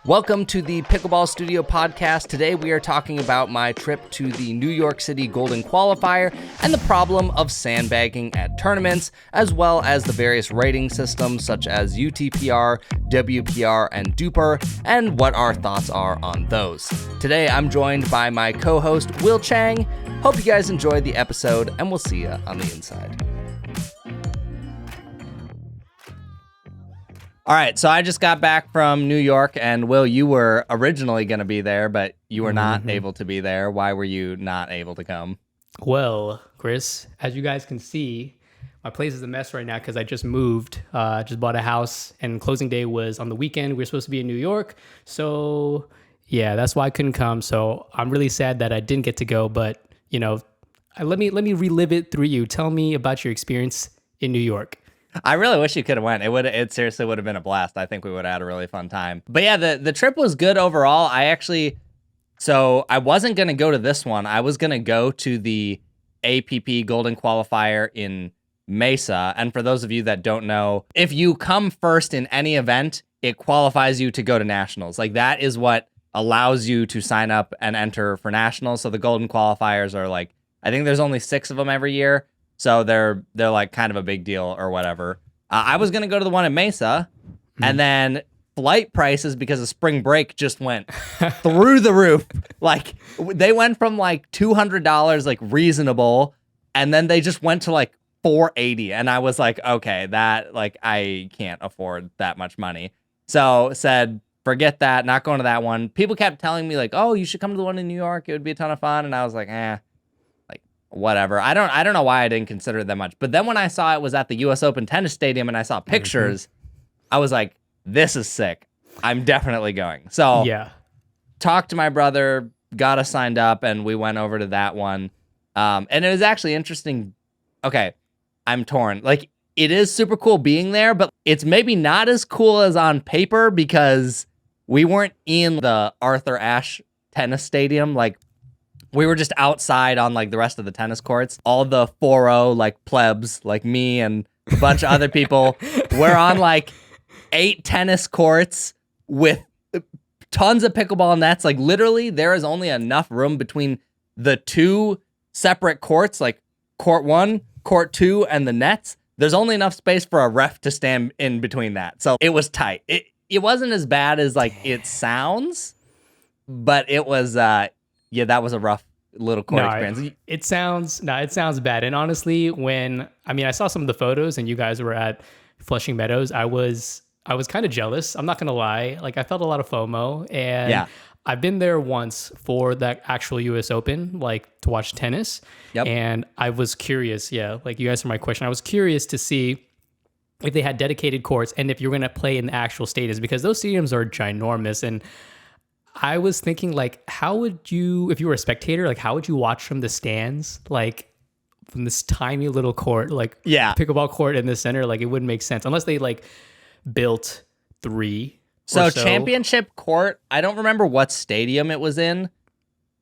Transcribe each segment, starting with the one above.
Welcome to the Pickleball Studio podcast. Today we are talking about my trip to the New York City Golden Qualifier and the problem of sandbagging at tournaments, as well as the various rating systems such as UTPR, WPR, and DUPR, and what our thoughts are on those. Today I'm joined by my co-host Will Chang. Hope you guys enjoyed the episode, and we'll see you on the inside. All right, so I just got back from New York, and Will, you were originally going to be there, but you were not able to be there. Why were you not able to come? Well, Chris, as you guys can see, my place is a mess right now because I just moved, just bought a house, and closing day was on the weekend. We were supposed to be in New York, so yeah, that's why I couldn't come. So I'm really sad that I didn't get to go, but you know, let me relive it through you. Tell me about your experience in New York. I really wish you could have went. It seriously would have been a blast. I think we would have had a really fun time. But yeah, the trip was good overall. So I wasn't going to go to this one. I was going to go to the APP Golden Qualifier in Mesa. And for those of you that don't know, if you come first in any event, it qualifies you to go to nationals. Like that is what allows you to sign up and enter for nationals. So the Golden Qualifiers are like, I think there's only 6 of them every year. So they're like kind of a big deal or whatever. I was going to go to the one in Mesa, and then flight prices because of spring break just went through the roof. Like they went from like $200 like reasonable, and then they just went to like $480, and I was like, okay, that like I can't afford that much money. So said, forget that, not going to that one. People kept telling me like, oh, you should come to the one in New York. It would be a ton of fun, and I was like, whatever. I don't know why I didn't consider it that much. But then when I saw it was at the US Open Tennis Stadium and I saw pictures, I was like, this is sick. I'm definitely going. So yeah, talked to my brother, got us signed up, and we went over to that one. And it was actually interesting. Okay, I'm torn. Like, it is super cool being there, but it's maybe not as cool as on paper because we weren't in the Arthur Ashe Tennis Stadium. Like, we were just outside on like the rest of the tennis courts. All the 4-0 like plebs, like me and a bunch of other people, were on like 8 tennis courts with tons of pickleball nets. Like literally, there is only enough room between the 2 separate courts, like court 1, court 2, and the nets. There's only enough space for a ref to stand in between that. So it was tight. It wasn't as bad as like it sounds, but it was yeah, that was a rough little court experience. It sounds bad. And honestly, I saw some of the photos and you guys were at Flushing Meadows, I was kind of jealous. I'm not going to lie. Like I felt a lot of FOMO, and yeah. I've been there once for that actual US Open, like to watch tennis. Yep. And I was curious. Yeah. Like you answered my question. I was curious to see if they had dedicated courts and if you're going to play in the actual stadiums, because those stadiums are ginormous. And I was thinking, like, how would you, if you were a spectator, like, how would you watch from the stands, like, from this tiny little court, like, pickleball court in the center? Like, it wouldn't make sense unless they, like, built 3 So championship court, I don't remember what stadium it was in,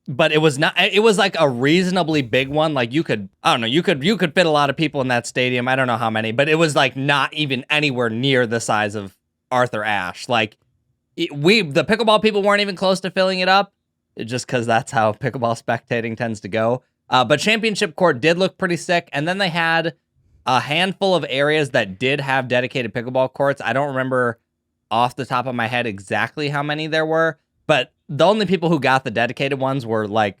but it was like a reasonably big one. Like, you could fit a lot of people in that stadium. I don't know how many, but it was, like, not even anywhere near the size of Arthur Ashe. Like, the pickleball people weren't even close to filling it up, just because that's how pickleball spectating tends to go. But championship court did look pretty sick. And then they had a handful of areas that did have dedicated pickleball courts. I don't remember off the top of my head exactly how many there were, but the only people who got the dedicated ones were like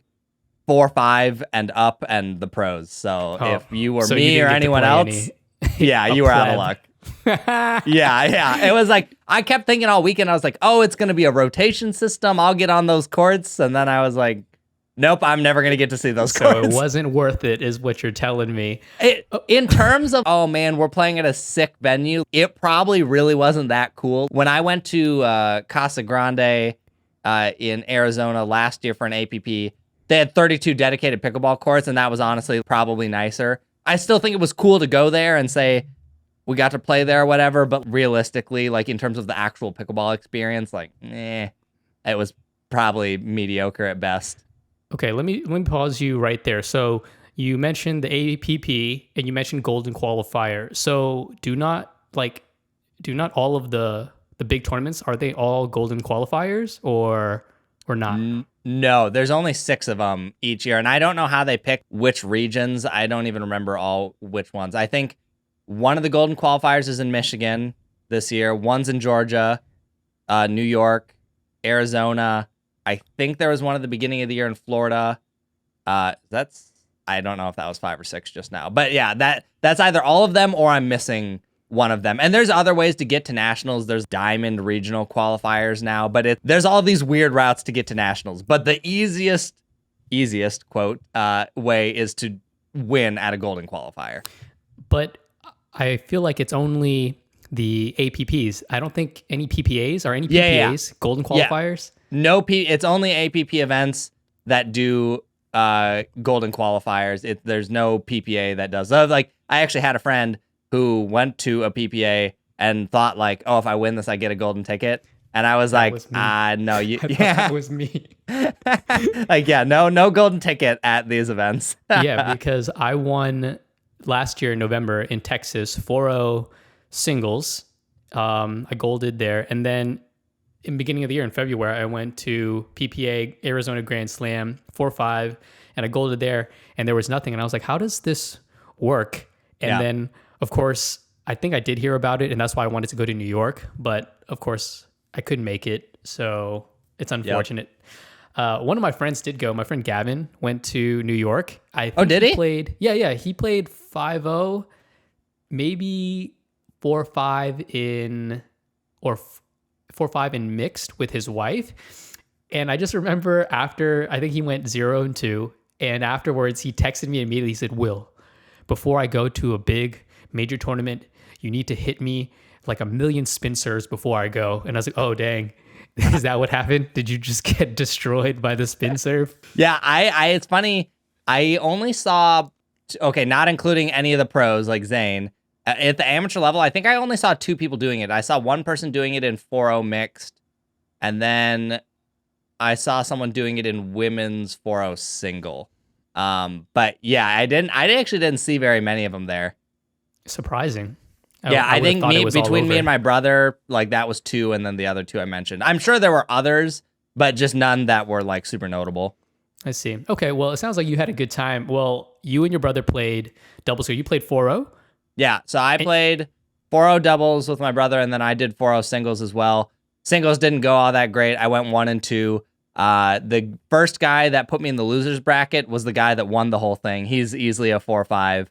4, 5 and up and the pros. So if you were me or anyone else, you were out of luck. Yeah. It was like, I kept thinking all weekend, I was like, oh, it's going to be a rotation system. I'll get on those courts. And then I was like, nope, I'm never going to get to see those courts. So it wasn't worth it, is what you're telling me. In terms of, oh man, we're playing at a sick venue, it probably really wasn't that cool. When I went to Casa Grande in Arizona last year for an APP, they had 32 dedicated pickleball courts, and that was honestly probably nicer. I still think it was cool to go there and say, we got to play there or whatever, but realistically, like in terms of the actual pickleball experience, like, it was probably mediocre at best. Okay, let me pause you right there. So you mentioned the APP and you mentioned Golden Qualifier. So do not all of the the big tournaments, are they all Golden Qualifiers or not? No, there's only 6 of them each year, and I don't know how they pick which regions. I don't even remember all which ones. I think one of the Golden Qualifiers is in Michigan this year. One's in Georgia, New York, Arizona. I think there was one at the beginning of the year in Florida. I don't know if that was 5 or 6 just now, but yeah, that's either all of them or I'm missing one of them. And there's other ways to get to nationals. There's diamond regional qualifiers now, but there's all these weird routes to get to nationals. But the easiest quote way is to win at a Golden Qualifier. But I feel like it's only the APPs. I don't think any PPAs or any PPAs, Golden Qualifiers. Yeah. It's only APP events that do Golden Qualifiers. There's no PPA that does. Like, I actually had a friend who went to a PPA and thought like, oh, if I win this, I get a golden ticket. And I was no, that was me. Like, yeah, no golden ticket at these events. Yeah, because I won last year in November in Texas 4-0 singles. I golded there. And then in the beginning of the year in February, I went to PPA Arizona Grand Slam 4-5 and I golded there and there was nothing. And I was like, how does this work? And then, of course, I think I did hear about it and that's why I wanted to go to New York. But of course, I couldn't make it. So it's unfortunate. Yep. One of my friends did go. My friend Gavin went to New York. I think did he? Played, he played 5-0, maybe 4-5 in, or 4-5 in mixed with his wife. And I just remember after, I think he went 0-2. And afterwards, he texted me immediately. He said, Will, before I go to a big major tournament, you need to hit me like 1,000,000 spin serves before I go. And I was like, oh, dang. Is that what happened? Did you just get destroyed by the spin serve? Yeah, it's funny. I only saw, not including any of the pros like Zane, at the amateur level, I think I only saw 2 people doing it. I saw one person doing it in 4-0 mixed, and then I saw someone doing it in women's 4-0 single. But yeah, I actually didn't see very many of them there. Surprising. I think between me and my brother, like that was 2, and then the other 2 I mentioned. I'm sure there were others, but just none that were like super notable. I see. Okay, well, it sounds like you had a good time. Well, you and your brother played doubles, so you played 4-0? Yeah, so I played 4-0 doubles with my brother, and then I did 4-0 singles as well. Singles didn't go all that great. I went 1-2. The first guy that put me in the losers bracket was the guy that won the whole thing. He's easily a 4-5.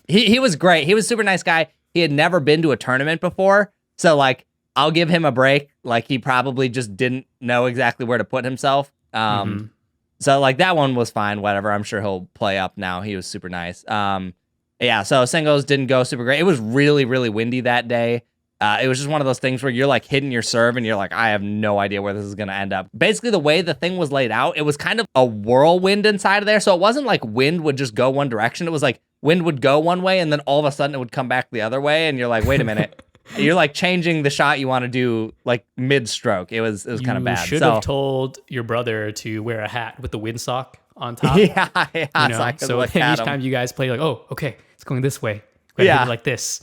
He was great. He was a super nice guy. He had never been to a tournament before, so like I'll give him a break. Like he probably just didn't know exactly where to put himself. So like that one was fine. Whatever. I'm sure he'll play up now. He was super nice. Yeah. So singles didn't go super great. It was really, really windy that day. It was just one of those things where you're like hitting your serve and you're like, I have no idea where this is going to end up. Basically, the way the thing was laid out, it was kind of a whirlwind inside of there. So it wasn't like wind would just go one direction. It was like wind would go one way and then all of a sudden it would come back the other way. And you're like, wait a minute. You're like changing the shot you want to do like mid-stroke. It was kind of bad. You should have told your brother to wear a hat with the windsock on top. Yeah. So each time you guys play, like, oh, okay, it's going this way. Yeah, like this.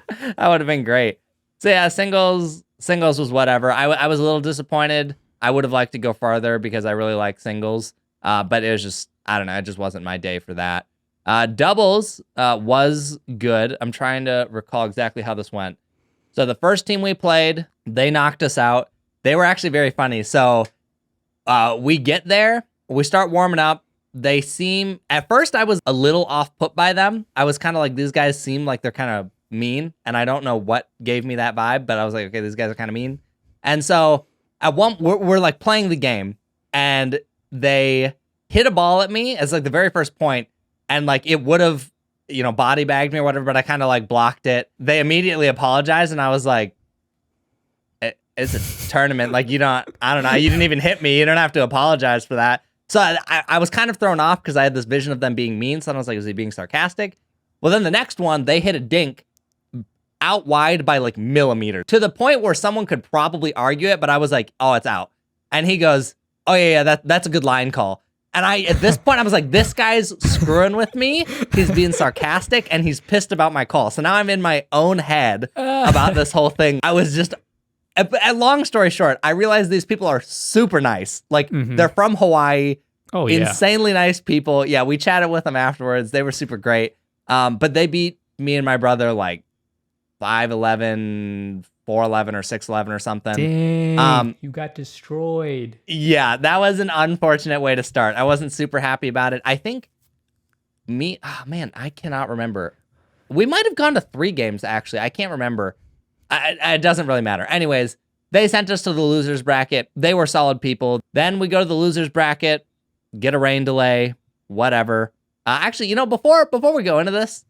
That would have been great. So yeah, singles was whatever. I was a little disappointed. I would have liked to go farther because I really like singles. But it was just, I don't know, it just wasn't my day for that. Doubles was good. I'm trying to recall exactly how this went. So the first team we played, they knocked us out. They were actually very funny. So we get there, we start warming up. They seem, at first I was a little off put by them. I was kind of like, these guys seem like they're kind of mean. And I don't know what gave me that vibe, but I was like, okay, these guys are kind of mean. And so we're like playing the game and they hit a ball at me as like the very first point. And like it would have, body bagged me or whatever, but I kind of like blocked it. They immediately apologized and I was like, it's a tournament. Like I don't know. You didn't even hit me. You don't have to apologize for that. So I was kind of thrown off because I had this vision of them being mean. So I was like, is he being sarcastic? Well, then the next one, they hit a dink out wide by like millimeters to the point where someone could probably argue it. But I was like, oh, it's out. And he goes, oh yeah, that's a good line call. And at this point, I was like, this guy's screwing with me. He's being sarcastic and he's pissed about my call. So now I'm in my own head about this whole thing. I was just long story short, I realized these people are super nice. Like, they're from Hawaii. Oh, yeah. Insanely nice people. Yeah, we chatted with them afterwards. They were super great. But they beat me and my brother like 5'11", 4'11", or 6'11", or something. Dang, you got destroyed. Yeah, that was an unfortunate way to start. I wasn't super happy about it. I think I cannot remember. We might have gone to 3 games, actually. I can't remember. It doesn't really matter. Anyways, they sent us to the losers bracket. They were solid people. Then we go to the losers bracket, get a rain delay, whatever. Actually, before we go into this,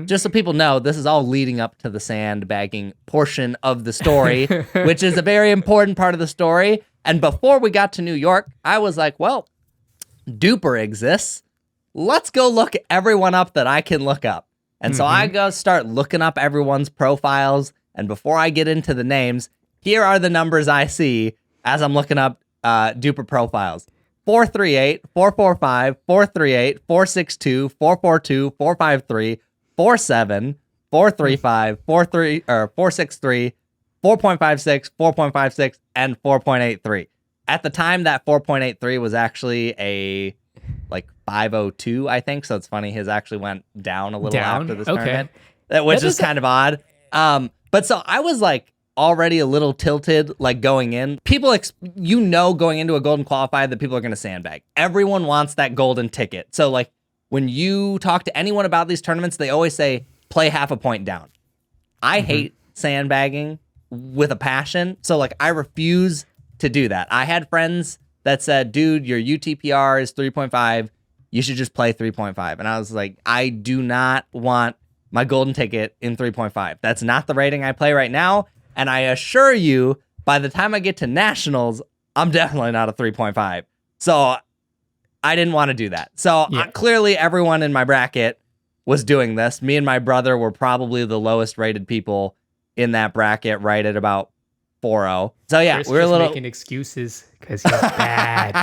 just so people know, this is all leading up to the sandbagging portion of the story, which is a very important part of the story. And before we got to New York, I was like, well, DUPR exists. Let's go look everyone up that I can look up. And so I go start looking up everyone's profiles. And before I get into the names, here are the numbers I see as I'm looking up DUPR profiles. 438, 445, 438, 462, 442, 453, 47, 435, 463, 4.56, 4.56, and 4.83. At the time, that 4.83 was actually a like 502, I think. So it's funny, his actually went down a little after this tournament, which is kind of odd. But so I was like already a little tilted, like going in. People, going into a golden qualifier that people are going to sandbag. Everyone wants that golden ticket. So like when you talk to anyone about these tournaments, they always say play half a point down. I hate sandbagging with a passion. So like I refuse to do that. I had friends that said, dude, your UTPR is 3.5. You should just play 3.5. And I was like, I do not want my golden ticket in 3.5. That's not the rating I play right now. And I assure you, by the time I get to nationals, I'm definitely not a 3.5. So I didn't want to do that. So clearly everyone in my bracket was doing this. Me and my brother were probably the lowest rated people in that bracket, right at about 4-0. So yeah, Chris we were a little making excuses because he's bad.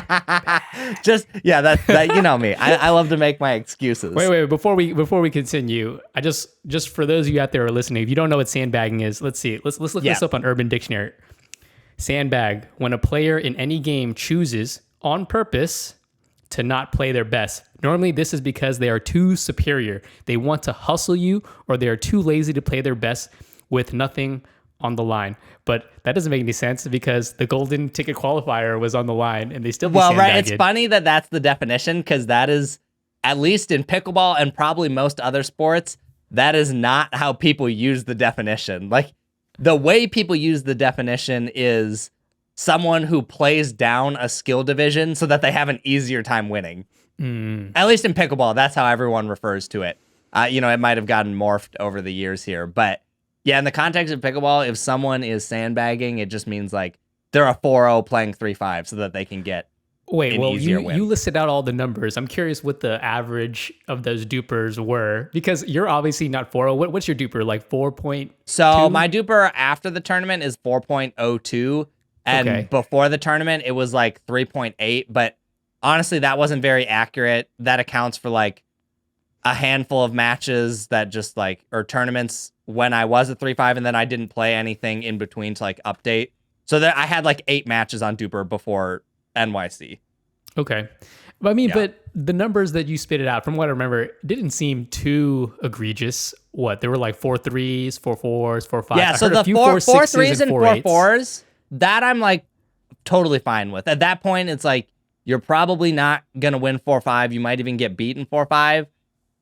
that you know me. I love to make my excuses. Wait. Before we continue, I just for those of you out there who are listening, if you don't know what sandbagging is, let's see. Let's look this up on Urban Dictionary. Sandbag: when a player in any game chooses on purpose to not play their best. Normally, this is because they are too superior. They want to hustle you, or they are too lazy to play their best with nothing on the line. But that doesn't make any sense because the golden ticket qualifier was on the line and they still right. It's funny that that's the definition, because that is, at least in pickleball and probably most other sports, that is not how people use the definition. Like the way people use the definition is someone who plays down a skill division so that they have an easier time winning. At least in pickleball, that's how everyone refers to it. It might have gotten morphed over the years here, but yeah, in the context of pickleball, if someone is sandbagging, it just means like they're a 4-0 playing 3-5 so that they can get easier win. You listed out all the numbers. I'm curious what the average of those DUPRs were, because you're obviously not 4-0. What's your DUPR, like 4.2? So my DUPR after the tournament is 4.02, and before the tournament, it was like 3.8, but honestly, that wasn't very accurate. That accounts for like a handful of matches that just like, or tournaments when I was a 3-5 and then I didn't play anything in between to like update. So that I had like 8 matches on DUPR before NYC. Okay. But but the numbers that you spit it out, from what I remember, didn't seem too egregious. What? There were like 4 3s, 4 4s, 4 5s. Yeah, so the 4 3s and 4 4s, that I'm like totally fine with. At that point, it's like, you're probably not going to win 4-5. You might even get beaten 4-5.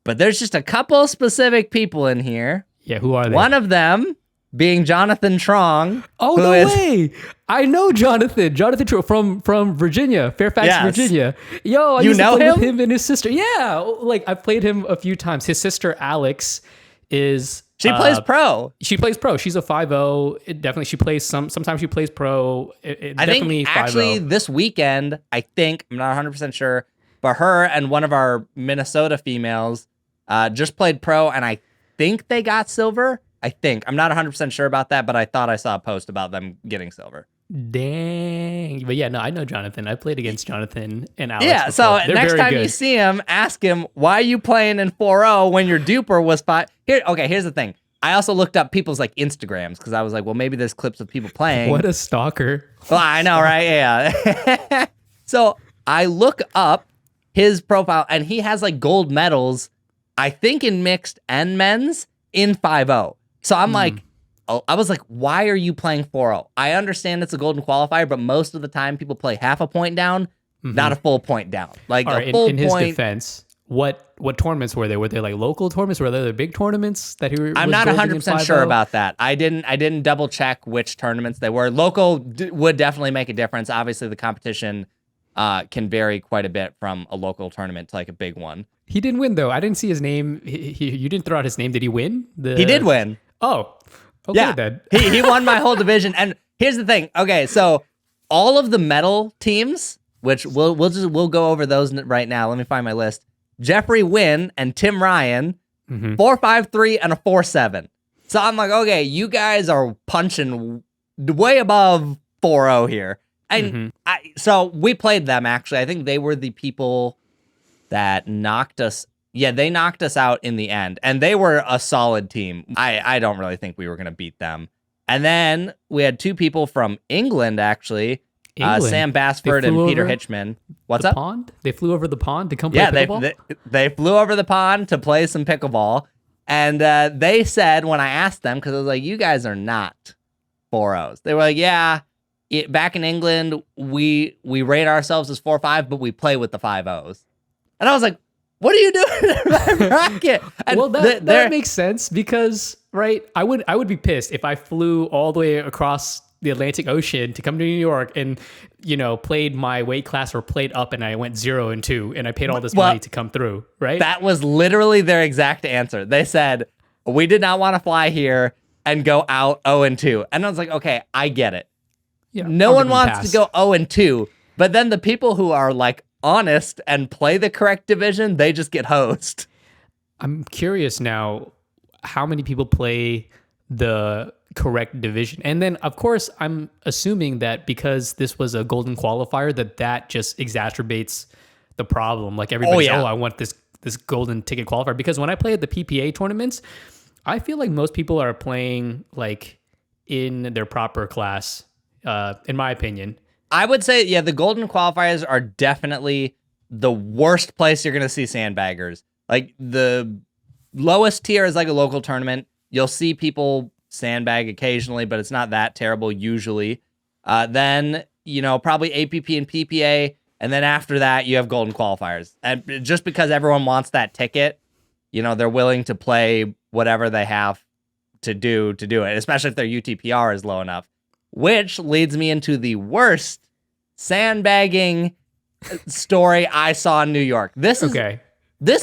But there's just a couple specific people in here. Yeah, who are they? One of them being Jonathan Trong. Oh, no way. I know Jonathan. Jonathan Trong from Virginia, Fairfax, Virginia. Yo, I used to play with him and his sister. Yeah, like I've played him a few times. His sister, Alex, is... She plays pro. She plays pro. She's a 5-0. Definitely, she plays sometimes she plays pro. I think actually this weekend, I'm not 100% sure, but her and one of our Minnesota females just played pro, and I think they got silver. I'm not 100% sure about that, but I thought I saw a post about them getting silver. Dang. But yeah, no, I know Jonathan. I played against Jonathan and Alex. Yeah, before. So next time you see him, ask him, why are you playing in 4-0 when your DUPR was 5? Here's the thing. I also looked up people's like Instagrams because I was like, well, maybe there's clips of people playing. What a stalker. Well, I know, right? Yeah. So I look up his profile and he has like gold medals, I think in mixed and men's in 5-0. So I'm like, I was like, why are you playing 4-0? I understand it's a golden qualifier, but most of the time people play half a point down, not a full point down. Like All a right, full in his point. defense, what tournaments were they? Were they like local tournaments? Were they big tournaments that he was I'm not golding in 100% 5-0? sure about that. I didn't double check which tournaments they were. Local would definitely make a difference. Obviously, the competition can vary quite a bit from a local tournament to like a big one. He didn't win though. I didn't see his name. You didn't throw out his name. Did he win? He did win. Oh, okay Yeah, then. he won my whole division. And here's the thing. Okay, so all of the medal teams, which we'll go over those right now. Let me find my list. Jeffrey Wynn and Tim Ryan, 4.53 and a 4.7. So I'm like, okay, you guys are punching way above 4.0 here. And so we played them, actually. I think they were the people that knocked us. Yeah, they knocked us out in the end. And they were a solid team. I don't really think we were going to beat them. And then we had two people from England, actually. Sam Basford and Peter Hitchman. What's up? Pond? They flew over the pond to come play pickleball? They flew over the pond to play some pickleball. And they said, when I asked them, because I was like, you guys are not 4-0s. They were like, yeah, back in England, we rate ourselves as 4-5, but we play with the 5-0s. And I was like, what are you doing in my bracket? And well, that makes sense because, right, I would be pissed if I flew all the way across the Atlantic Ocean to come to New York and, played my weight class or played up and I went 0-2 and I paid all this money to come through, right? That was literally their exact answer. They said, we did not want to fly here and go out 0-2. And I was like, okay, I get it. Yeah, no one wants to go 0-2, but then the people who are like honest and play the correct division, they just get hosed. I'm curious now, how many people play the correct division? And then, of course, I'm assuming that because this was a golden qualifier, that just exacerbates the problem. Like everybody's, I want this golden ticket qualifier. Because when I play at the PPA tournaments, I feel like most people are playing like in their proper class, in my opinion. I would say, yeah, the golden qualifiers are definitely the worst place you're going to see sandbaggers. Like the lowest tier is like a local tournament. You'll see people sandbag occasionally, but it's not that terrible usually. Then, probably APP and PPA. And then after that, you have golden qualifiers. And just because everyone wants that ticket, they're willing to play whatever they have to do it, especially if their UTPR is low enough. Which leads me into the worst sandbagging story I saw in New York. This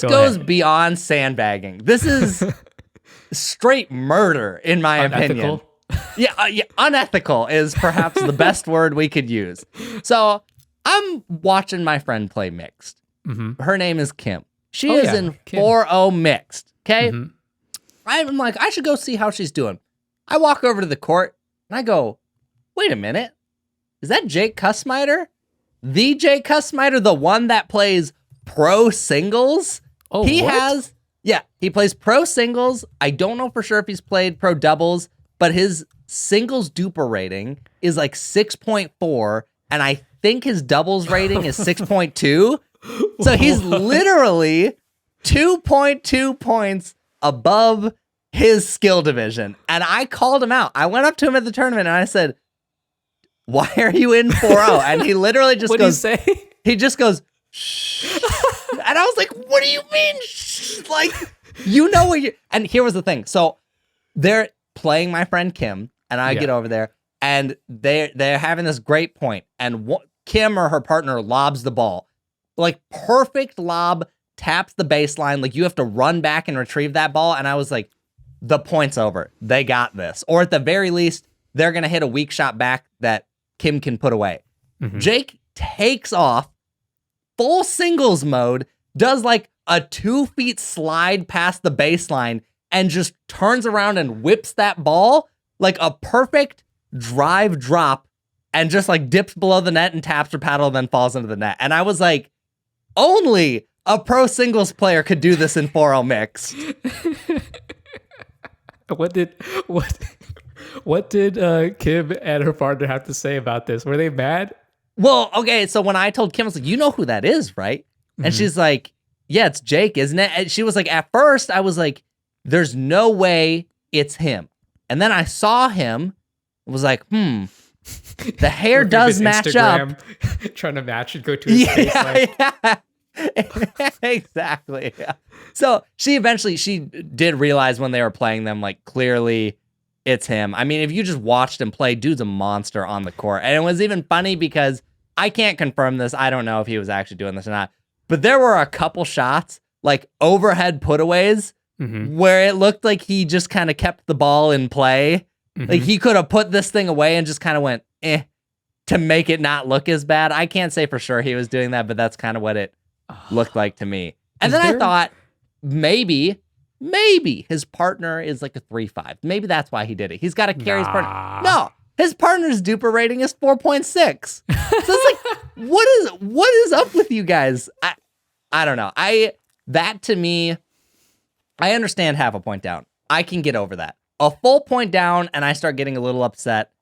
goes beyond sandbagging. This is straight murder, in my opinion. Yeah, unethical is perhaps the best word we could use. So I'm watching my friend play mixed. Her name is Kim. She is in 4-0 mixed. Okay, I'm like, I should go see how she's doing. I walk over to the court and I go, wait a minute. Is that Jake Kussmeiter? The Jake Kussmeiter, the one that plays pro singles? Oh, he plays pro singles. I don't know for sure if he's played pro doubles, but his singles DUPR rating is like 6.4, and I think his doubles rating is 6.2. So he's literally 2.2 points above his skill division. And I called him out. I went up to him at the tournament and I said, why are you in 4-0? And he literally just goes, what do you say? He just goes, shh. And I was like, what do you mean? Shh? Like, what you, and here was the thing. So they're playing my friend Kim and I get over there and they're having this great point. And Kim or her partner lobs the ball, like perfect lob, taps the baseline. Like you have to run back and retrieve that ball. And I was like, the point's over. They got this. Or at the very least, they're going to hit a weak shot back that Kim can put away. Jake takes off full singles mode, does like a 2 feet slide past the baseline and just turns around and whips that ball like a perfect drive drop and just like dips below the net and taps her paddle and then falls into the net. And I was like, only a pro singles player could do this in 4-0 mixed. What did what what did Kim and her partner have to say about this? Were they mad? Well, okay, so when I told Kim, I was like, you know who that is, right? And she's like, yeah, it's Jake, isn't it? And she was like, at first, I was like, there's no way it's him. And then I saw him, was like, the hair does match Instagram, up. Trying to match and go to his face. Exactly. Yeah. So she did realize when they were playing them, like, clearly it's him. I mean, if you just watched him play, dude's a monster on the court. And it was even funny because I can't confirm this. I don't know if he was actually doing this or not. But there were a couple shots, like overhead putaways, where it looked like he just kind of kept the ball in play. Like he could have put this thing away and just kind of went, to make it not look as bad. I can't say for sure he was doing that, but that's kind of what it looked like to me. And then I thought maybe his partner is like a 3.5. Maybe that's why he did it. He's got to carry his partner. No, his partner's DUPR rating is 4.6. So it's like, what is up with you guys? I don't know. That to me, I understand half a point down. I can get over that. A full point down and I start getting a little upset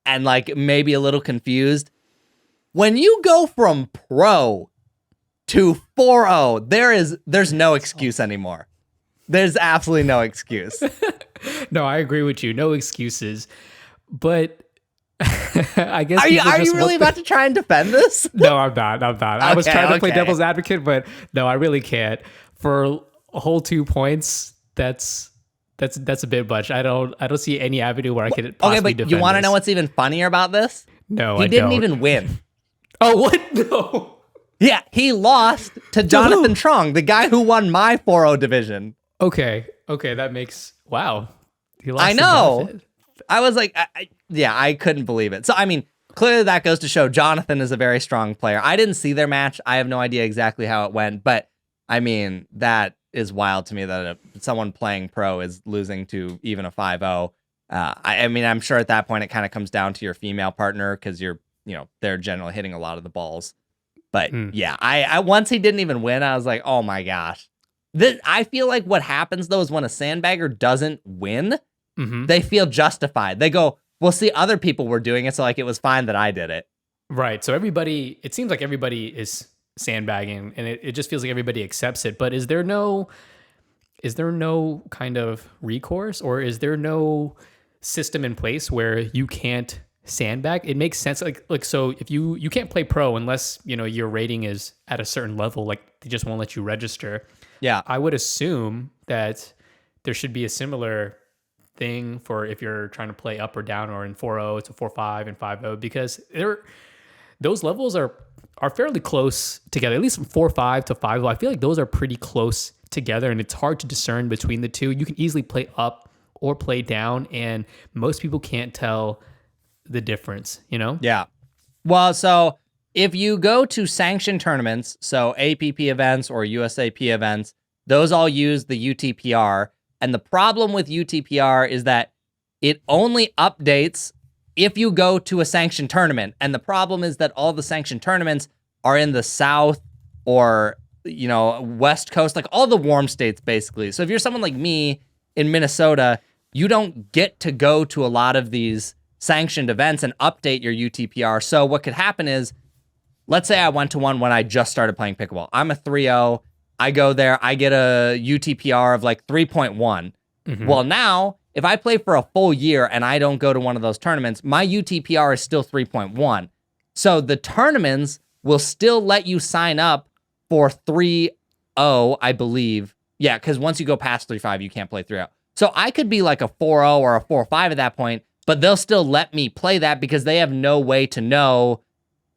and like maybe a little confused. When you go from pro to 4-0, there's no excuse anymore. There's absolutely no excuse. No, I agree with you. No excuses. But I guess are you really about to try and defend this? No, I'm not. I was trying to play devil's advocate, but no, I really can't. For a whole 2 points, that's a bit much. I don't see any avenue where I could possibly defend. You want to this. know what's even funnier about this? No, he didn't even win. Oh, what? No. Yeah, he lost to Jonathan Trong, the guy who won my 4-0 division. Okay, that makes wow. He lost. I know. I was like, I couldn't believe it. So I mean, clearly that goes to show Jonathan is a very strong player. I didn't see their match. I have no idea exactly how it went, but I mean that is wild to me that someone playing pro is losing to even a 5-0. I mean, I'm sure at that point it kind of comes down to your female partner because they're generally hitting a lot of the balls. But yeah, I once he didn't even win, I was like, oh my gosh. I feel like what happens though is when a sandbagger doesn't win, they feel justified. They go, well, see, other people were doing it, so like it was fine that I did it. Right. So it seems like everybody is sandbagging, and it just feels like everybody accepts it. But is there no kind of recourse, or is there no system in place where you can't sandbag? It makes sense. Like so if you can't play pro unless your rating is at a certain level, like they just won't let you register. Yeah. I would assume that there should be a similar thing for if you're trying to play up or down, or in 4-0 to 4-5 and 5-0, because those levels are fairly close together. At least from 4-5 to 5-0, I feel like those are pretty close together, and it's hard to discern between the two. You can easily play up or play down, and most people can't tell the difference, Yeah. Well, so if you go to sanctioned tournaments, so APP events or USAP events, those all use the UTPR. And the problem with UTPR is that it only updates if you go to a sanctioned tournament. And the problem is that all the sanctioned tournaments are in the South or, West Coast, like all the warm states, basically. So if you're someone like me in Minnesota, you don't get to go to a lot of these sanctioned events and update your UTPR. So what could happen is, let's say I went to one when I just started playing pickleball. I'm a 3-0. I go there, I get a UTPR of like 3.1. Well, now, if I play for a full year and I don't go to one of those tournaments, my UTPR is still 3.1. So the tournaments will still let you sign up for 3.0, I believe. Yeah, because once you go past 3.5, you can't play 3.0. So I could be like a 4.0 or a 4.5 at that point, but they'll still let me play that because they have no way to know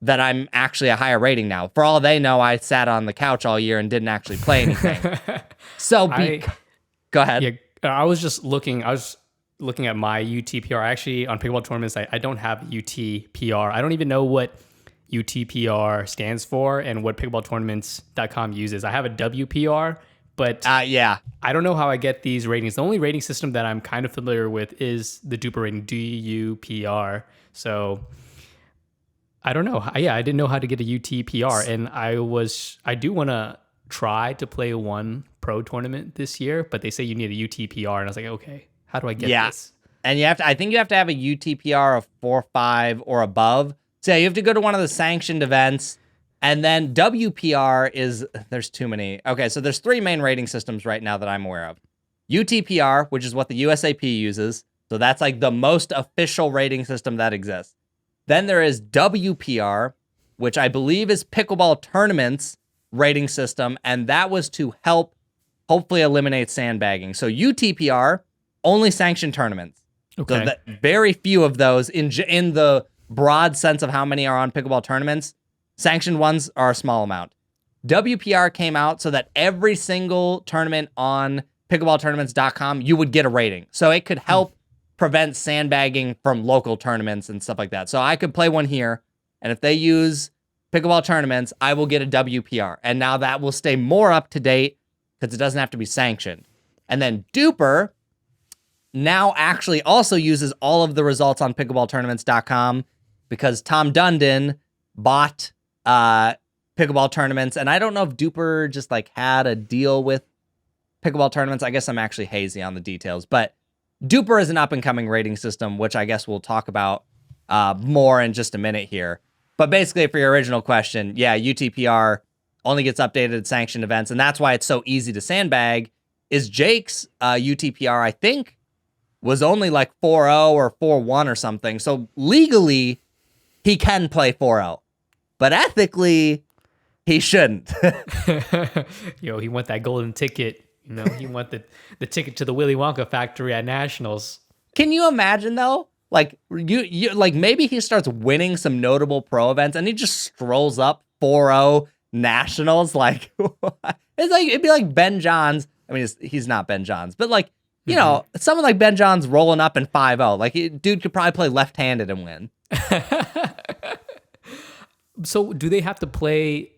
that I'm actually a higher rating now. For all they know, I sat on the couch all year and didn't actually play anything. So go ahead. Yeah, I was looking at my UTPR. Actually, on pickleball tournaments, I don't have UTPR. I don't even know what UTPR stands for and what pickleballtournaments.com uses. I have a WPR, but yeah, I don't know how I get these ratings. The only rating system that I'm kind of familiar with is the DUPR rating, DUPR. So I don't know. Yeah, I didn't know how to get a UTPR, and I do want to try to play one pro tournament this year, but they say you need a UTPR, and I was like, okay, How do I get this? And I think you have to have a UTPR of 4.5 or above. So you have to go to one of the sanctioned events. And then WPR there's too many. Okay, so there's 3 main rating systems right now that I'm aware of. UTPR, which is what the USAP uses. So that's like the most official rating system that exists. Then there is WPR, which I believe is Pickleball Tournament's rating system. And that was to help hopefully eliminate sandbagging. So UTPR, only sanctioned tournaments. Okay. So very few of those in the broad sense of how many are on pickleball tournaments. Sanctioned ones are a small amount. WPR came out so that every single tournament on pickleballtournaments.com, you would get a rating. So it could help prevent sandbagging from local tournaments and stuff like that. So I could play one here, and if they use pickleball tournaments, I will get a WPR. And now that will stay more up to date because it doesn't have to be sanctioned. And then DUPR now actually also uses all of the results on pickleballtournaments.com because Tom Dundon bought pickleball tournaments. And I don't know if DUPR just like had a deal with pickleball tournaments. I guess I'm actually hazy on the details, but DUPR is an up and coming rating system, which I guess we'll talk about more in just a minute here. But basically for your original question, yeah, UTPR only gets updated at sanctioned events. And that's why it's so easy to sandbag is Jake's UTPR, I think, was only like 4.0 or 4.1 or something. So legally he can play 4.0, but ethically he shouldn't. He want that golden ticket. He want the ticket to the Willy Wonka factory at Nationals. Can you imagine though? Like you like maybe he starts winning some notable pro events and he just strolls up 4.0 Nationals. Like it's like it'd be like Ben Johns. I mean, he's not Ben Johns, but like know, someone like Ben Johns rolling up in 5.0. Like dude could probably play left-handed and win. So do they have to play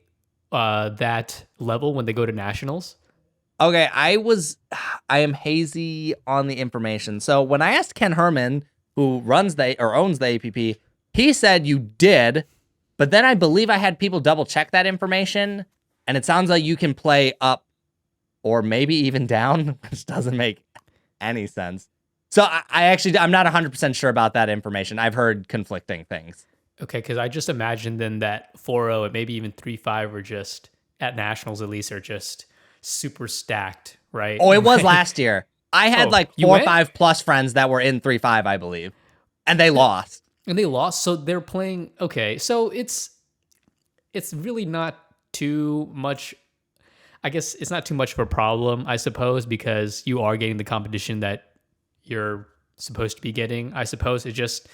that level when they go to Nationals? Okay, I am hazy on the information. So when I asked Ken Herman, who owns the APP, he said you did, but then I believe I had people double check that information, and it sounds like you can play up or maybe even down, which doesn't make any sense. So I'm not 100% sure about that information. I've heard conflicting things. Okay, because I just imagined then that 4.0 and maybe even 3.5 are just, at Nationals at least, are just super stacked, right? Oh, it was last year. I had 4 or 5 plus friends that were in 3.5, I believe. And they lost. And they lost, so they're playing... Okay, so it's really not too much... I guess it's not too much of a problem, I suppose, because you are getting the competition that you're supposed to be getting. I suppose it's just...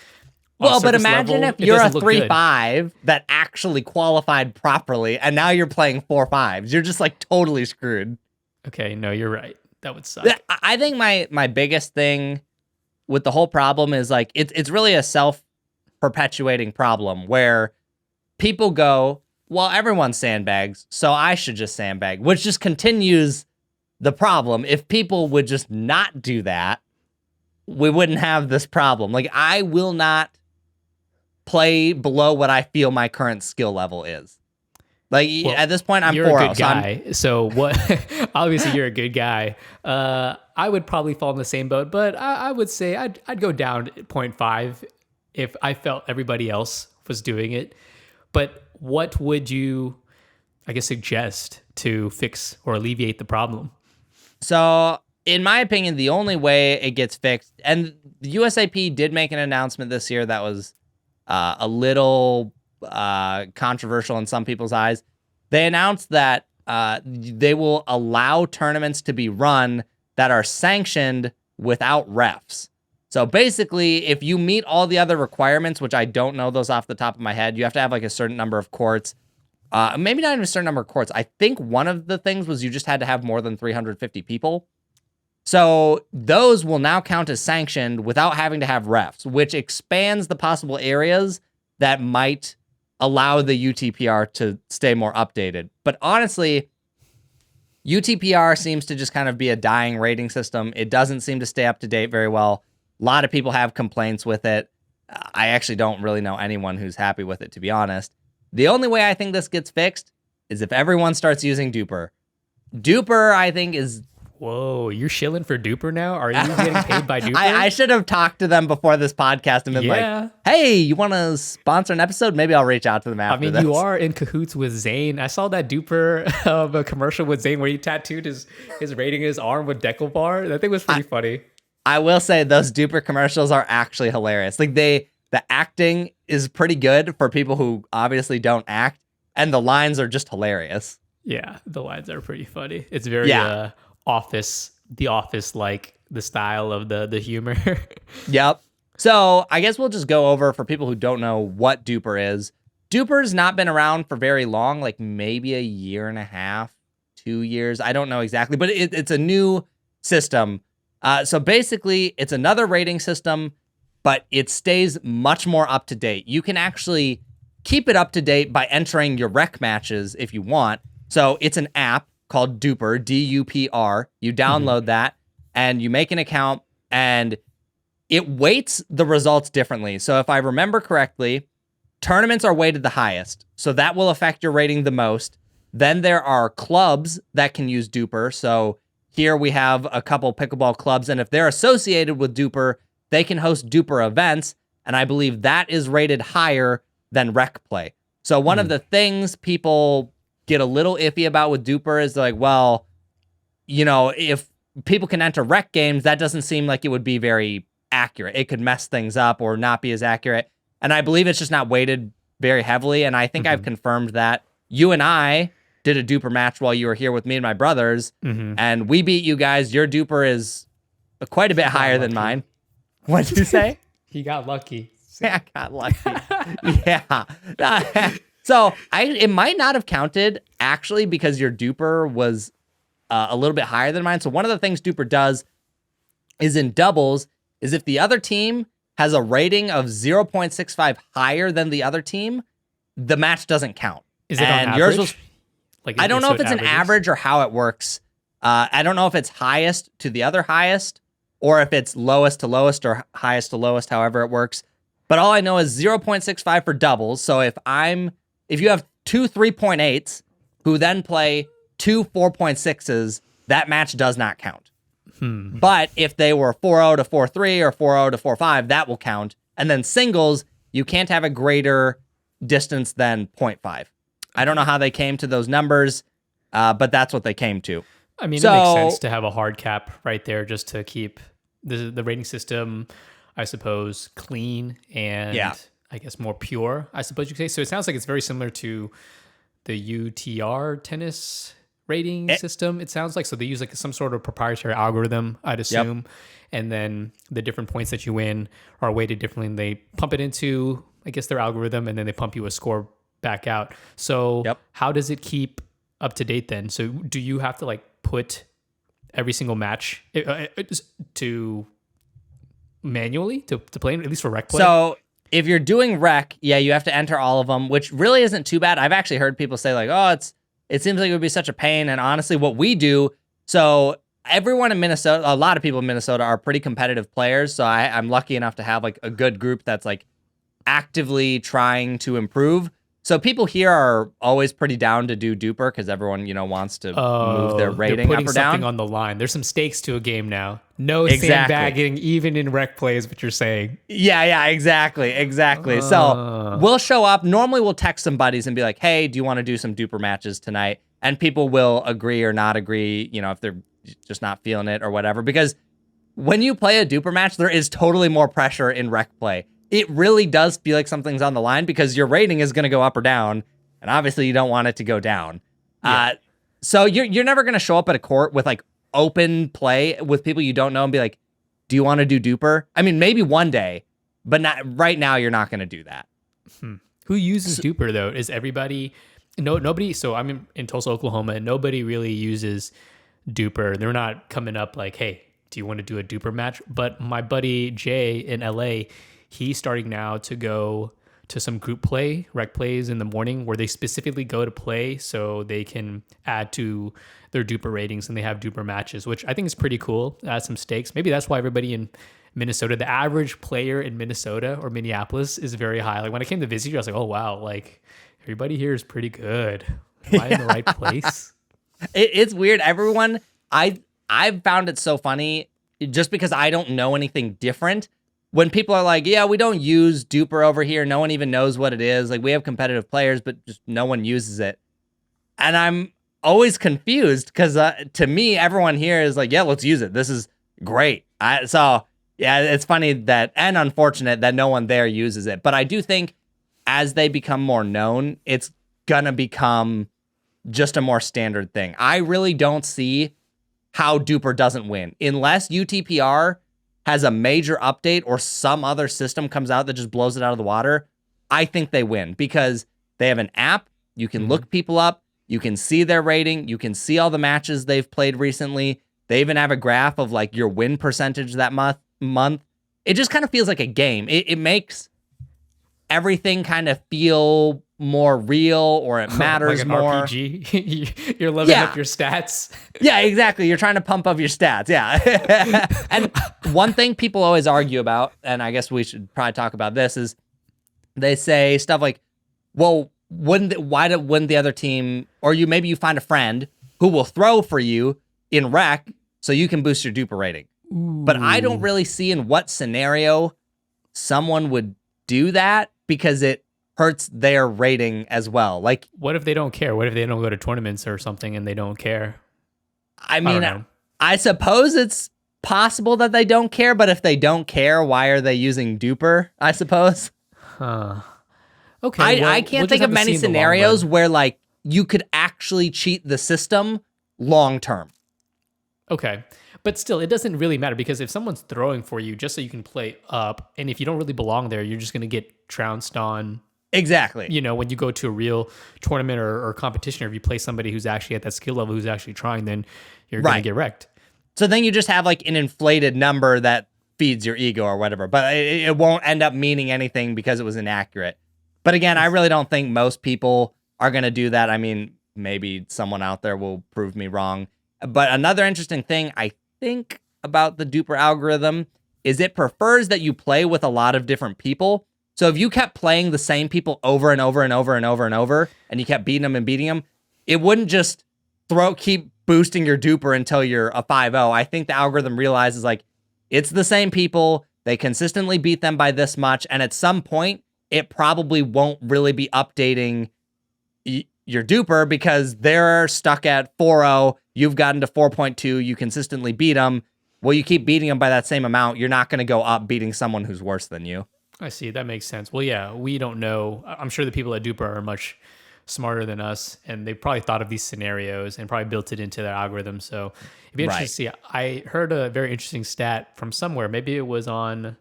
Well, but imagine if you're a 3.5 that actually qualified properly, and now you're playing 4.5s. You're just like totally screwed. Okay, no, you're right. That would suck. I think my biggest thing with the whole problem is like it's really a self-perpetuating problem where people go, well, everyone sandbags, so I should just sandbag, which just continues the problem. If people would just not do that, we wouldn't have this problem. Like I will not play below what I feel my current skill level is. Like at this point, I'm 4.0. You're a good guy. So what? Obviously, you're a good guy. I would probably fall in the same boat, but I would say I'd go down 0.5 if I felt everybody else was doing it. But what would you, I guess, suggest to fix or alleviate the problem? So, in my opinion, the only way it gets fixed, and the USAP did make an announcement this year that was a little controversial in some people's eyes. They announced that they will allow tournaments to be run that are sanctioned without refs. So basically, if you meet all the other requirements, which I don't know those off the top of my head, you have to have like a certain number of courts. Maybe not even a certain number of courts. I think one of the things was you just had to have more than 350 people. So those will now count as sanctioned without having to have refs, which expands the possible areas that might allow the UTPR to stay more updated. But honestly, UTPR seems to just kind of be a dying rating system. It doesn't seem to stay up to date very well. A lot of people have complaints with it. I actually don't really know anyone who's happy with it, to be honest. The only way I think this gets fixed is if everyone starts using DUPR. DUPR, I think, is Whoa, you're shilling for DUPR now? Are you getting paid by DUPR? I should have talked to them before this podcast and been like, hey, you want to sponsor an episode? Maybe I'll reach out to them after this. You are in cahoots with Zane. I saw that DUPR of a commercial with Zane where he tattooed his rating in his arm with Deckelbar. That thing was pretty funny. I will say those DUPR commercials are actually hilarious. Like the acting is pretty good for people who obviously don't act, and the lines are just hilarious. Yeah, the lines are pretty funny. It's very The Office, like the style of the humor. Yep. So I guess we'll just go over for people who don't know what DUPR is. DUPR's not been around for very long, like maybe a year and a half, 2 years. I don't know exactly, but it's a new system. So basically, it's another rating system, but it stays much more up to date. You can actually keep it up to date by entering your rec matches if you want. So it's an app called DUPR, DUPR. You download that and you make an account, and it weights the results differently. So if I remember correctly, tournaments are weighted the highest. So that will affect your rating the most. Then there are clubs that can use DUPR. So here we have a couple pickleball clubs, and if they're associated with DUPR, they can host DUPR events, and I believe that is rated higher than rec play. So one of the things people get a little iffy about with DUPR is like, well, if people can enter rec games, that doesn't seem like it would be very accurate. It could mess things up or not be as accurate. And I believe it's just not weighted very heavily. And I think I've confirmed that. You and I did a DUPR match while you were here with me and my brothers, and we beat you guys. Your DUPR is quite a bit higher than mine. What did you say? He got lucky. Yeah, I got lucky. Yeah. So it might not have counted actually because your DUPR was a little bit higher than mine. So one of the things DUPR does is in doubles is if the other team has a rating of 0.65 higher than the other team, the match doesn't count. Is it on average? I don't know if it's an average or how it works. I don't know if it's highest to the other highest or if it's lowest to lowest or highest to lowest, however it works. But all I know is 0.65 for doubles. So if you have two 3.8s who then play two 4.6s, that match does not count. But if they were 4-0 to 4-3 or 4-0 to 4-5, that will count. And then singles, you can't have a greater distance than 0.5. I don't know how they came to those numbers, but that's what they came to. I mean, it makes sense to have a hard cap right there just to keep the rating system, I suppose, clean and I guess more pure, I suppose you could say. So it sounds like it's very similar to the UTR tennis rating system, it sounds like. So they use like some sort of proprietary algorithm, I'd assume. And then the different points that you win are weighted differently, and they pump it into, I guess, their algorithm, and then they pump you a score back out. So how does it keep up to date then? So do you have to like put every single match to manually to play, at least for rec play? So if you're doing rec, you have to enter all of them, which really isn't too bad. I've actually heard people say like, oh, it seems like it would be such a pain. And honestly, what we do, so everyone in Minnesota, a lot of people in Minnesota are pretty competitive players. So I'm lucky enough to have like a good group that's like actively trying to improve. So people here are always pretty down to do DUPR because everyone, wants to move their rating up or down. Something on the line. There's some stakes to a game now. No sandbagging, even in rec play, is what you're saying. Yeah, exactly. So we'll show up. Normally we'll text some buddies and be like, hey, do you want to do some DUPR matches tonight? And people will agree or not agree, if they're just not feeling it or whatever. Because when you play a DUPR match, there is totally more pressure in rec play. It really does feel like something's on the line because your rating is going to go up or down, and obviously you don't want it to go down. So you're never going to show up at a court with like open play with people you don't know and be like, do you want to do DUPR? I mean, maybe one day, but not right now. You're not going to do that. Who uses DUPR though? Is everybody? Nobody. So I'm in Tulsa, Oklahoma, and nobody really uses DUPR. They're not coming up like, hey, do you want to do a DUPR match? But my buddy Jay in LA, he's starting now to go to some group play, rec plays in the morning where they specifically go to play so they can add to their DUPR ratings, and they have DUPR matches, which I think is pretty cool. Add some stakes. Maybe that's why everybody in Minnesota, the average player in Minnesota or Minneapolis is very high. Like when I came to visit you, I was like, oh, wow, like everybody here is pretty good. Am I in the right place? It's weird. Everyone, I I've found it so funny just because I don't know anything different. When people are like, yeah, we don't use DUPR over here. No one even knows what it is. Like, we have competitive players, but just no one uses it. And I'm always confused because to me, everyone here is like, yeah, let's use it. This is great. So, yeah, it's funny that, and unfortunate that no one there uses it. But I do think as they become more known, it's going to become just a more standard thing. I really don't see how DUPR doesn't win unless UTPR has a major update or some other system comes out that just blows it out of the water. I think they win because they have an app. You can look people up. You can see their rating. You can see all the matches they've played recently. They even have a graph of like your win percentage that month. It just kind of feels like a game. It makes everything kind of feel more real, or it matters like an more. RPG. You're leveling up your stats. Yeah, exactly. You're trying to pump up your stats. Yeah. And one thing people always argue about, and I guess we should probably talk about this, is they say stuff like, well, wouldn't the other team, or maybe you find a friend who will throw for you in rec so you can boost your DUPR rating. Ooh. But I don't really see in what scenario someone would do that because it hurts their rating as well. Like, what if they don't care? What if they don't go to tournaments or something and they don't care? I mean, I suppose it's possible that they don't care, but if they don't care, why are they using DUPR, I suppose? Huh. Okay. I can't think of many scenarios where like you could actually cheat the system long term. Okay. But still, it doesn't really matter because if someone's throwing for you just so you can play up, and if you don't really belong there, you're just going to get trounced on. Exactly. You know, when you go to a real tournament or competition, or if you play somebody who's actually at that skill level, who's actually trying, then you're going to get wrecked. So then you just have like an inflated number that feeds your ego or whatever, but it won't end up meaning anything because it was inaccurate. But again, I really don't think most people are going to do that. I mean, maybe someone out there will prove me wrong. But another interesting thing I think about the DUPR algorithm is it prefers that you play with a lot of different people. So if you kept playing the same people over and over and over and over and over, and you kept beating them, it wouldn't just keep boosting your DUPR until you're a 5-0. I think the algorithm realizes like it's the same people. They consistently beat them by this much. And at some point, it probably won't really be updating your DUPR because they're stuck at 4-0. You've gotten to 4.2. You consistently beat them. Well, you keep beating them by that same amount. You're not going to go up beating someone who's worse than you. I see. That makes sense. Well, yeah, we don't know. I'm sure the people at DUPR are much smarter than us, and they probably thought of these scenarios and probably built it into their algorithm. So it'd be interesting to see. I heard a very interesting stat from somewhere. Maybe it was on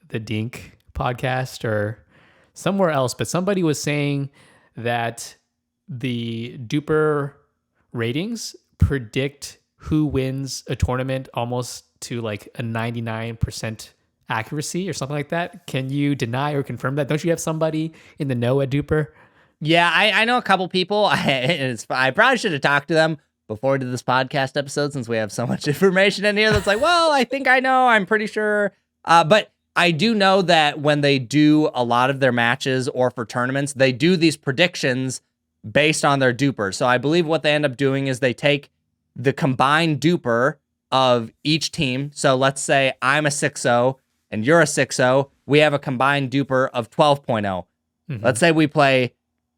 the Dink podcast or somewhere else, but somebody was saying that the DUPR ratings predict who wins a tournament almost to like a 99% accuracy or something like that. Can you deny or confirm that? Don't you have somebody in the know at DUPR? Yeah, I know a couple people. I probably should have talked to them before we did this podcast episode since we have so much information in here that's like, well, I think I know. I'm pretty sure. But I do know that when they do a lot of their matches or for tournaments, they do these predictions based on their DUPR. So I believe what they end up doing is they take the combined DUPR of each team. So let's say I'm a 6-0 and you're a 6-0. We have a combined DUPR of 12.0. Mm-hmm. Let's say we play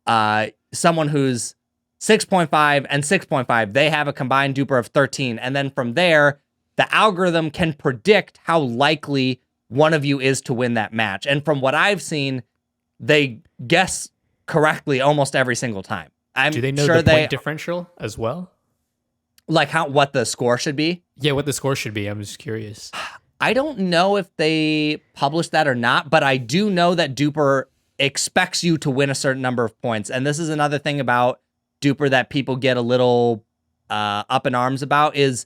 someone who's 6.5 and 6.5. They have a combined DUPR of 13. And then from there, the algorithm can predict how likely one of you is to win that match. And from what I've seen, they guess correctly almost every single time. Do they know the point differential as well? Like what the score should be? Yeah, what the score should be. I'm just curious. I don't know if they published that or not, but I do know that DUPR expects you to win a certain number of points. And this is another thing about DUPR that people get a little up in arms about is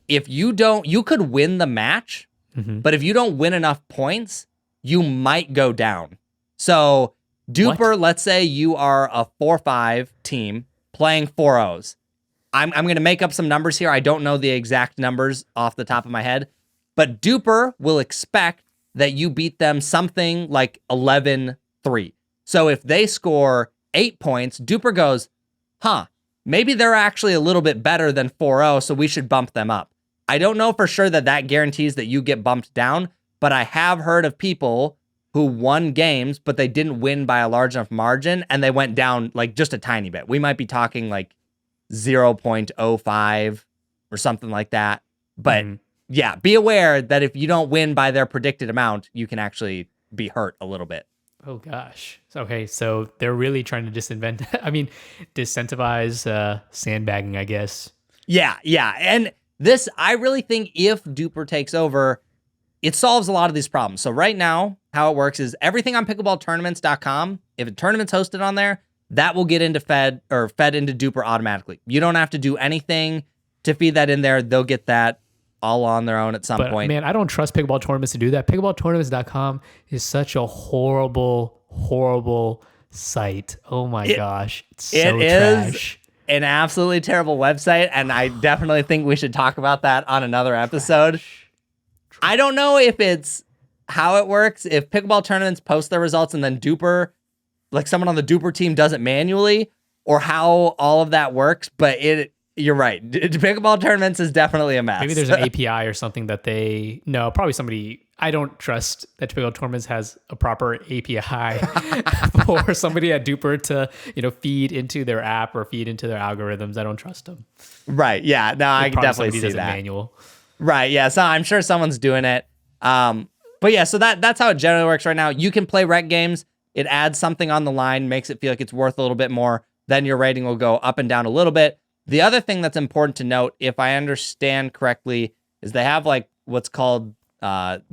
if you could win the match, but if you don't win enough points, you might go down. So DUPR, let's say you are a 4-5 team playing 4-0s. I'm going to make up some numbers here. I don't know the exact numbers off the top of my head, but DUPR will expect that you beat them something like 11-3. So if they score 8 points, DUPR goes, maybe they're actually a little bit better than 4-0, so we should bump them up. I don't know for sure that guarantees that you get bumped down, but I have heard of people who won games, but they didn't win by a large enough margin, and they went down like just a tiny bit. We might be talking like 0.05 or something like that. But yeah, be aware that if you don't win by their predicted amount, you can actually be hurt a little bit. Oh gosh. Okay, so they're really trying to disincentivize sandbagging, I guess. Yeah. And this, I really think if DUPR takes over, it solves a lot of these problems. So right now, how it works is everything on pickleballtournaments.com, if a tournament's hosted on there, that will get into fed into DUPR automatically. You don't have to do anything to feed that in there. They'll get that all on their own at some point. Man, I don't trust pickleball tournaments to do that. Pickleballtournaments.com is such a horrible, horrible site. Oh my gosh. It's so trash. An absolutely terrible website, and I definitely think we should talk about that on another episode. I don't know if it's how it works, if pickleball tournaments post their results and then DUPR, like someone on the DUPR team does it manually, or how all of that works, but you're right. Pickleball tournaments is definitely a mess. Maybe there's an API or something that probably somebody, I don't trust that Pickleball Tournaments has a proper API for somebody at DUPR to, feed into their app or feed into their algorithms. I don't trust them. Right. Yeah. No, I can definitely see that. Manual. Right. Yeah. So I'm sure someone's doing it. But yeah, so that's how it generally works right now. You can play rec games. It adds something on the line, makes it feel like it's worth a little bit more. Then your rating will go up and down a little bit. The other thing that's important to note, if I understand correctly, is they have like what's called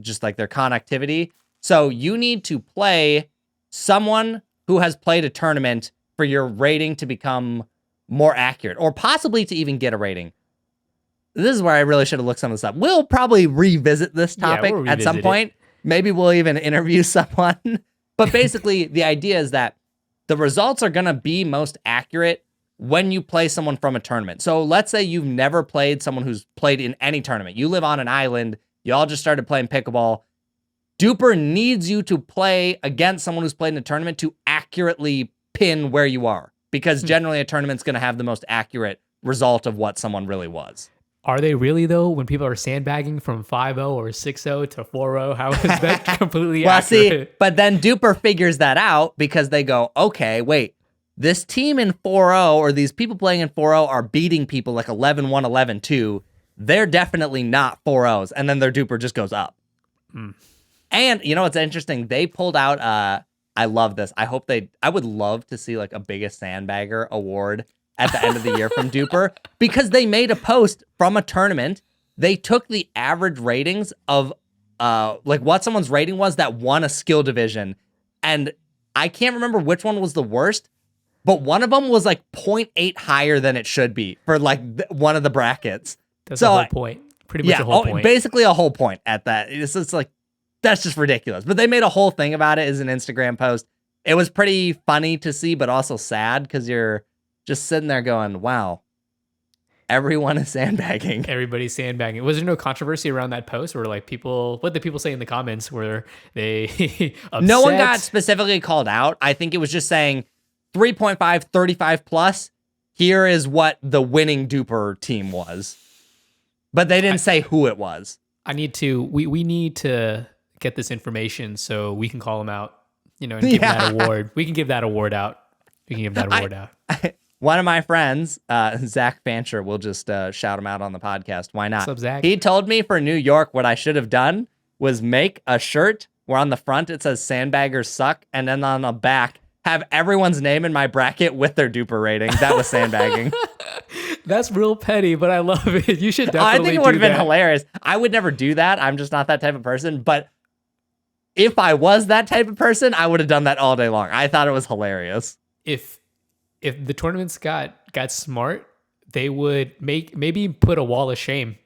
just like their connectivity. So you need to play someone who has played a tournament for your rating to become more accurate, or possibly to even get a rating. This is where I really should have looked some of this up. We'll probably revisit this topic at some point. Maybe we'll even interview someone. But basically, the idea is that the results are going to be most accurate when you play someone from a tournament. So let's say you've never played someone who's played in any tournament. You live on an island. You all just started playing pickleball. DUPR needs you to play against someone who's played in a tournament to accurately pin where you are, because generally a tournament's going to have the most accurate result of what someone really was. Are they really, though, when people are sandbagging from 5-0 or 6-0 to 4-0? How is that completely accurate? See, but then DUPR figures that out because they go, okay, wait, this team in 4-0 or these people playing in 4-0 are beating people like 11-1, 11-2. They're definitely not 4-0s. And then their DUPR just goes up. And you know what's interesting? They pulled out, I love this. I would love to see like a biggest sandbagger award at the end of the year from DUPR, because they made a post from a tournament. They took the average ratings of like what someone's rating was that won a skill division. And I can't remember which one was the worst, but one of them was like 0.8 higher than it should be for like one of the brackets. That's the whole point. Pretty much a whole point. Basically a whole point at that. It's like, that's just ridiculous. But they made a whole thing about it as an Instagram post. It was pretty funny to see, but also sad, because you're just sitting there going, wow, everyone is sandbagging. Everybody's sandbagging. Was there no controversy around that post? Or like what did people say in the comments? Were they upset? No one got specifically called out. I think it was just saying 3.5, 35 plus. Here is what the winning DUPR team was. But they didn't say who it was. We need to get this information so we can call them out, and give them that award. We can give that award out. One of my friends, Zach Fancher, we'll just shout him out on the podcast. Why not? What's up, Zach? He told me for New York what I should have done was make a shirt where on the front it says "Sandbaggers suck," and then on the back have everyone's name in my bracket with their DUPR rating. That was sandbagging. That's real petty, but I love it. You should definitely. I think it would have been hilarious. I would never do that. I'm just not that type of person. But if I was that type of person, I would have done that all day long. I thought it was hilarious. If the tournaments got smart, they would maybe put a wall of shame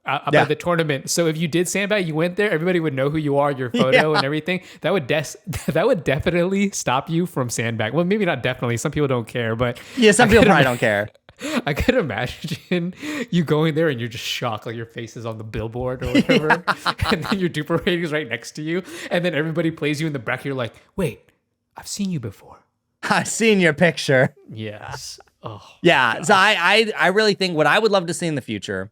about the tournament. So if you did sandbag, you went there, everybody would know who you are, your photo and everything. That would definitely stop you from sandbag. Well, maybe not definitely. Some people don't care, but yeah, some people probably don't care. I could imagine you going there and you're just shocked, like your face is on the billboard or whatever, and then your DUPR rating is right next to you, and then everybody plays you in the back. You're like, wait, I've seen you before. I've seen your picture. Yes. Oh, Yeah. So I really think what I would love to see in the future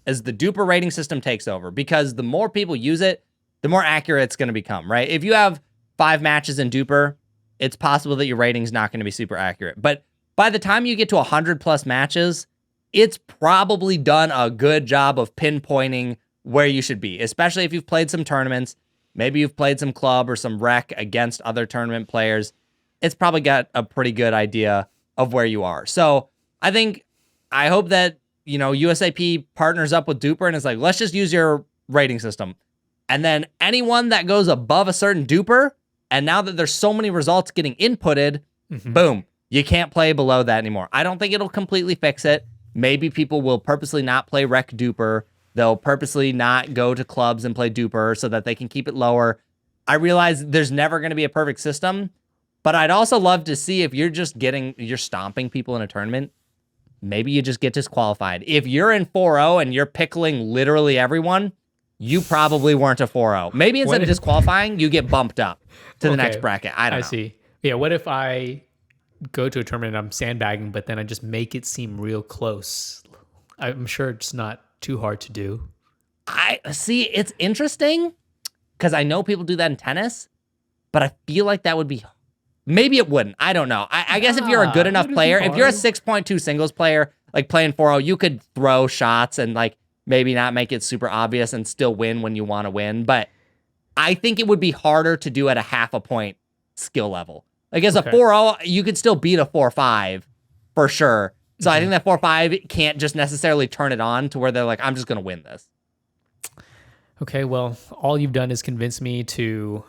is the DUPR rating system takes over, because the more people use it, the more accurate it's going to become, right? If you have 5 matches in DUPR, it's possible that your rating's not going to be super accurate. But by the time you get to 100 plus matches, it's probably done a good job of pinpointing where you should be, especially if you've played some tournaments. Maybe you've played some club or some rec against other tournament players. It's probably got a pretty good idea of where you are. So I hope that, USAP partners up with DUPR and is like, let's just use your rating system. And then anyone that goes above a certain DUPR, and now that there's so many results getting inputted, boom, you can't play below that anymore. I don't think it'll completely fix it. Maybe people will purposely not play rec DUPR. They'll purposely not go to clubs and play DUPR so that they can keep it lower. I realize there's never going to be a perfect system, but I'd also love to see if you're stomping people in a tournament, maybe you just get disqualified. If you're in 4-0 and you're pickling literally everyone, you probably weren't a 4-0. Maybe instead of disqualifying, you get bumped up to the next bracket. I don't know. I see. Yeah, what if I go to a tournament and I'm sandbagging, but then I just make it seem real close? I'm sure it's not too hard to do. I see. It's interesting because I know people do that in tennis, but I feel like that would be... Maybe it wouldn't. I don't know. I guess if you're a good enough player, if you're a 6.2 singles player, like playing 4-0, you could throw shots and like maybe not make it super obvious and still win when you want to win. But I think it would be harder to do at a half a point skill level. Like as a 4-0, you could still beat a 4-5 for sure. So I think that 4-5 can't just necessarily turn it on to where they're like, I'm just going to win this. Okay, well, all you've done is convince me to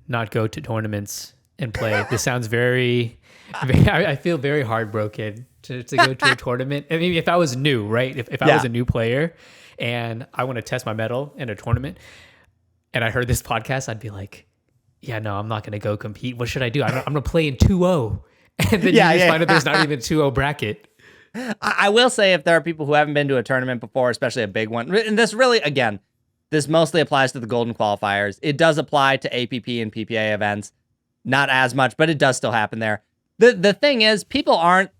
not go to tournaments and play. This sounds I feel very heartbroken to go to a tournament. I mean, if I was new, right? If I was a new player and I want to test my mettle in a tournament and I heard this podcast, I'd be like, yeah, no, I'm not going to go compete. What should I do? I'm going to play in 2-0. And then you just find out there's not even a 2-0 bracket. I will say, if there are people who haven't been to a tournament before, especially a big one, and this really, again, this mostly applies to the Golden Qualifiers. It does apply to APP and PPA events. Not as much, but it does still happen there. The thing is, people aren't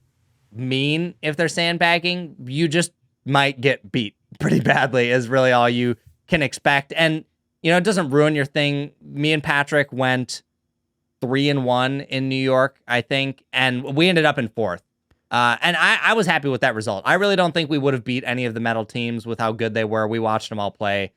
mean if they're sandbagging. You just might get beat pretty badly is really all you can expect. And, it doesn't ruin your thing. Me and Patrick went 3-1 in New York, I think, and we ended up in 4th. And I was happy with that result. I really don't think we would have beat any of the medal teams with how good they were. We watched them all play.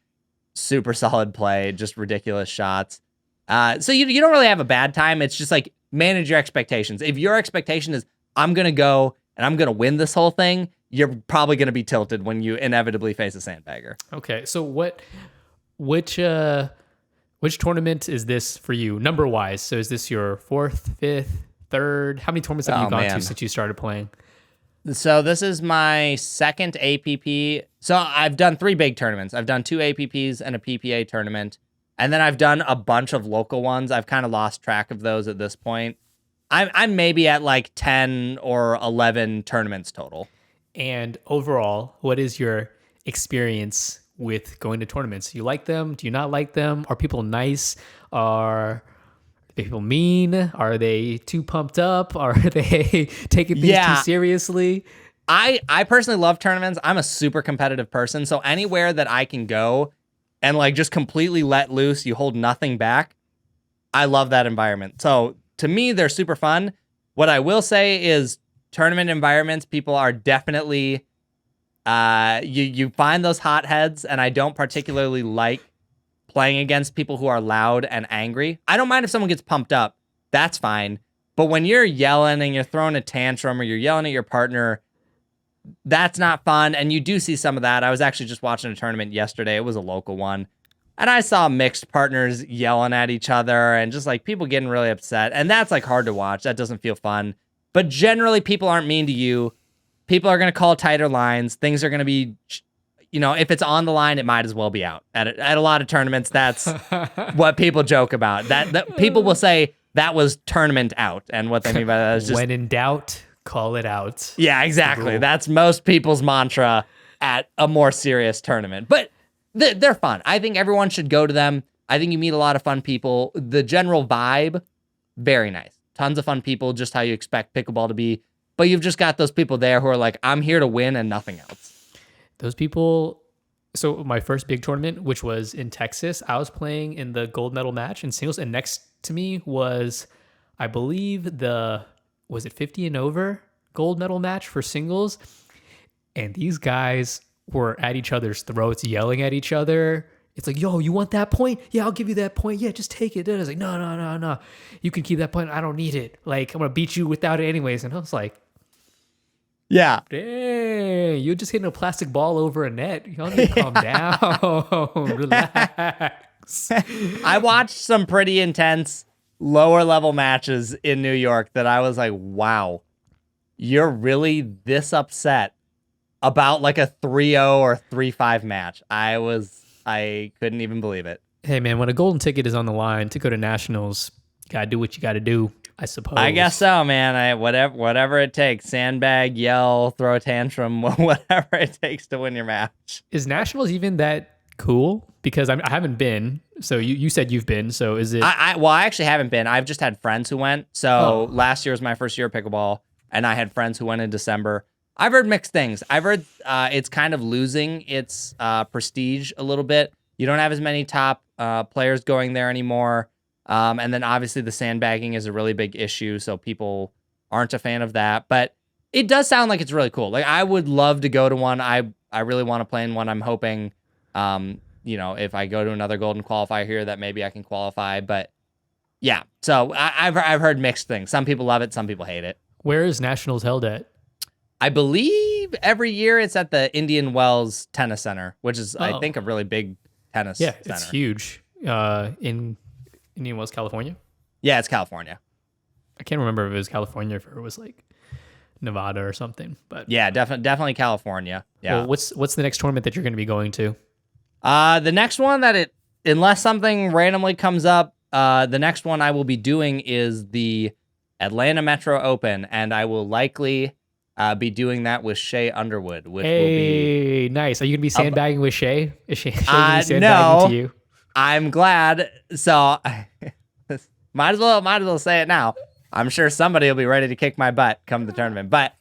Super solid play, just ridiculous shots. So you don't really have a bad time. It's just like, manage your expectations. If your expectation is, I'm going to go and I'm going to win this whole thing, you're probably going to be tilted when you inevitably face a sandbagger. Okay. So which tournament is this for you, number wise? So is this your 4th, 5th, 3rd? How many tournaments have you gone to since you started playing? So this is my 2nd APP. So I've done 3 big tournaments. I've done 2 APPs and a PPA tournament. And then I've done a bunch of local ones. I've kind of lost track of those at this point. I'm maybe at like 10 or 11 tournaments total. And overall, what is your experience with going to tournaments? You like them? Do you not like them? Are people nice? Are people mean? Are they too pumped up? Are they taking things too seriously? I personally love tournaments. I'm a super competitive person. So anywhere that I can go and like just completely let loose, you hold nothing back, I love that environment. So to me, they're super fun. What I will say is tournament environments, people are definitely, you find those hotheads, and I don't particularly like playing against people who are loud and angry. I don't mind if someone gets pumped up. That's fine. But when you're yelling and you're throwing a tantrum or you're yelling at your partner, that's not fun. And you do see some of that. I was actually just watching a tournament yesterday. It was a local one. And I saw mixed partners yelling at each other and just like people getting really upset. And that's like hard to watch. That doesn't feel fun. But generally, people aren't mean to you. People are going to call tighter lines. Things are going to be, if it's on the line, it might as well be out. At a lot of tournaments, that's what people joke about. That people will say that was tournament out. And what they mean by that is just... when in doubt, call it out. Yeah, exactly. That's most people's mantra at a more serious tournament. But they're fun. I think everyone should go to them. I think you meet a lot of fun people. The general vibe, very nice. Tons of fun people, just how you expect pickleball to be. but you've just got those people there who are like, I'm here to win and nothing else. Those people. So my first big tournament, which was in Texas, I was playing in the gold medal match in singles, and next to me was, I believe, was it 50 and over gold medal match for singles, and these guys were at each other's throats, yelling at each other. It's like, yo, you want that point? Yeah, I'll give you that point. Yeah, just take it. And I was like, no. You can keep that point. I don't need it. Like, I'm going to beat you without it anyways. And I was like, yeah. Dang, you're just hitting a plastic ball over a net. Y'all need to calm down. Relax. I watched some pretty intense lower level matches in New York that I was like, wow, you're really this upset about like a 3-0 or 3-5 match. I couldn't even believe it. Hey man, when a golden ticket is on the line to go to nationals, you gotta do what you gotta do, I suppose. I guess so, man. Whatever it takes. Sandbag, yell, throw a tantrum, whatever it takes to win your match. Is nationals even that cool? Because I haven't been. So you said you've been. So is it? Well, I actually haven't been. I've just had friends who went. So last year was my first year of pickleball, and I had friends who went in December. I've heard mixed things. I've heard it's kind of losing its prestige a little bit. You don't have as many top players going there anymore. And then obviously the sandbagging is a really big issue, so people aren't a fan of that. But it does sound like it's really cool. Like, I would love to go to one. I really want to play in one. I'm hoping, if I go to another Golden Qualifier here, that maybe I can qualify. But yeah, so I've heard mixed things. Some people love it, some people hate it. Where is nationals held at? I believe every year it's at the Indian Wells Tennis Center, which is, I think, a really big tennis center. Yeah, it's huge in Indian Wells, California. Yeah, it's California. I can't remember if it was California or if it was like Nevada or something. But yeah, definitely California. Yeah. Well, what's the next tournament that you're going to be going to? The next one unless something randomly comes up, the next one I will be doing is the Atlanta Metro Open, and I will likely be doing that with Shay Underwood, which will be nice. Are you gonna be sandbagging with Shay? Is Shay gonna be sandbagging to you? I'm glad. So might as well say it now. I'm sure somebody will be ready to kick my butt come the tournament. But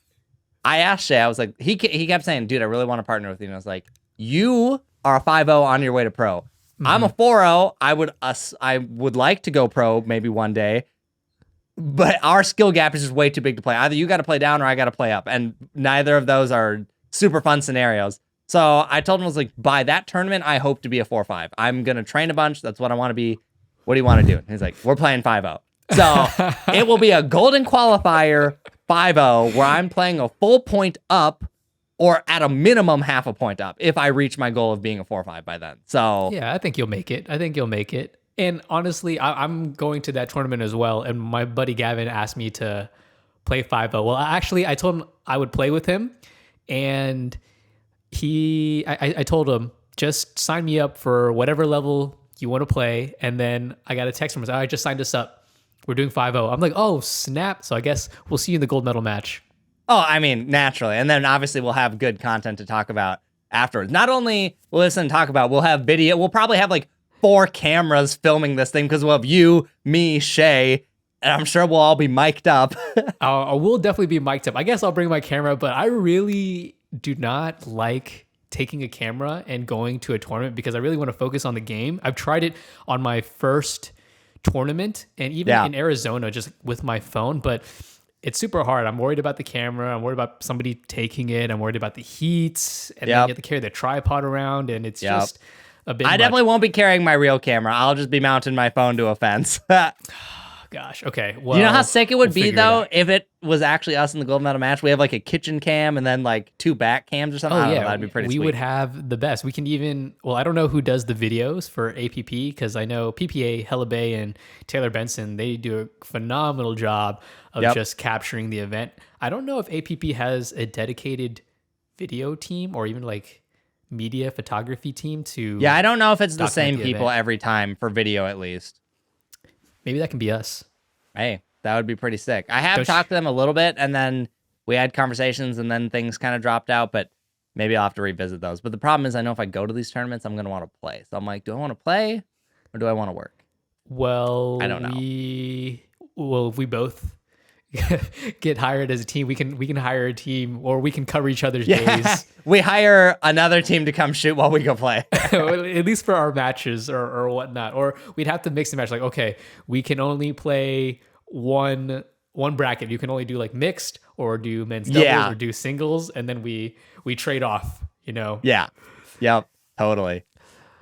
I asked Shay, I was like, he kept saying, dude, I really want to partner with you. And I was like, you are a 5-0 on your way to pro. Mm-hmm. I'm a 4-0. I would like to go pro maybe one day. But our skill gap is just way too big to play. Either you got to play down or I got to play up. And neither of those are super fun scenarios. So I told him, I was like, by that tournament, I hope to be a 4-5. I'm going to train a bunch. That's what I want to be. What do you want to do? And he's like, we're playing 5-0. So it will be a Golden Qualifier 5-0 where I'm playing a full point up or at a minimum half a point up if I reach my goal of being a 4-5 by then. So yeah, I think you'll make it. And honestly, I'm going to that tournament as well. And my buddy Gavin asked me to play 5-0. Well, actually, I told him I would play with him. And I told him, just sign me up for whatever level you want to play. And then I got a text from him. I just signed us up. We're doing 5-0. I'm like, oh, snap. So I guess we'll see you in the gold medal match. Oh, I mean, naturally. And then obviously we'll have good content to talk about afterwards. Not only will listen and talk about, we'll have video. We'll probably have like 4 cameras filming this thing because we'll have you, me, Shay, and I'm sure we'll all be mic'd up. I will definitely be mic'd up. I guess I'll bring my camera, but I really do not like taking a camera and going to a tournament because I really want to focus on the game. I've tried it on my first tournament and even in Arizona just with my phone, but it's super hard. I'm worried about the camera. I'm worried about somebody taking it. I'm worried about the heat, and then you have to carry the tripod around, and it's just a bit I definitely won't be carrying my real camera. I'll just be mounting my phone to a fence. Gosh, okay. Well, you know how sick it would be, though, if it was actually us in the gold medal match? We have like a kitchen cam and then like 2 back cams or something. I don't know, that'd be pretty sweet. We would have the best. We can even, I don't know who does the videos for APP because I know PPA, Hella Bay, and Taylor Benson, they do a phenomenal job of just capturing the event. I don't know if APP has a dedicated video team or even like media photography team to. Yeah, I don't know if it's the same people every time for video at least. Maybe that can be us. Hey, that would be pretty sick. I have talked to them a little bit, and then we had conversations, and then things kind of dropped out, but maybe I'll have to revisit those. But the problem is I know if I go to these tournaments, I'm going to want to play. So I'm like, do I want to play or do I want to work? Well, I don't know. If we both get hired as a team, we can hire a team, or we can cover each other's days. We hire another team to come shoot while we go play. At least for our matches or whatnot. Or we'd have to mix and match. Like, okay, we can only play one bracket. You can only do like mixed or do men's doubles or do singles, and then we trade off, you know? Yeah. Yep. Totally.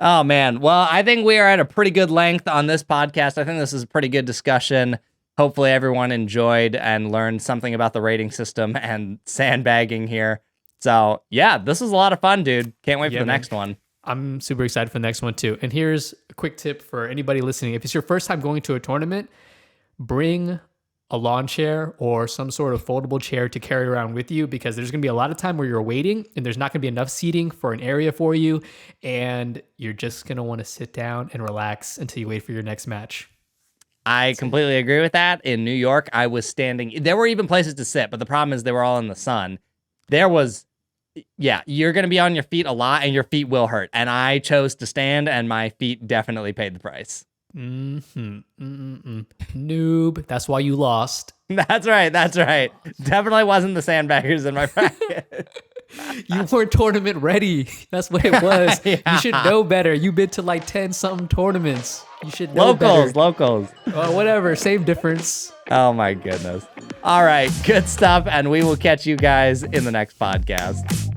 Oh, man. Well, I think we are at a pretty good length on this podcast. I think this is a pretty good discussion. Hopefully everyone enjoyed and learned something about the rating system and sandbagging here. So, yeah, this was a lot of fun, dude. Can't wait for the next one. I'm super excited for the next one, too. And here's a quick tip for anybody listening. If it's your first time going to a tournament, bring a lawn chair or some sort of foldable chair to carry around with you, because there's going to be a lot of time where you're waiting and there's not going to be enough seating for an area for you. And you're just going to want to sit down and relax until you wait for your next match. I completely agree with that. In New York, I was standing. There were even places to sit, but the problem is they were all in the sun. There was, you're going to be on your feet a lot and your feet will hurt. And I chose to stand and my feet definitely paid the price. Noob. That's why you lost. That's right. Definitely wasn't the sandbaggers in my bracket. You weren't tournament ready. That's what it was. You should know better. You've been to like 10 something tournaments. You should know better. Locals. Whatever. Same difference. Oh my goodness. All right. Good stuff. And we will catch you guys in the next podcast.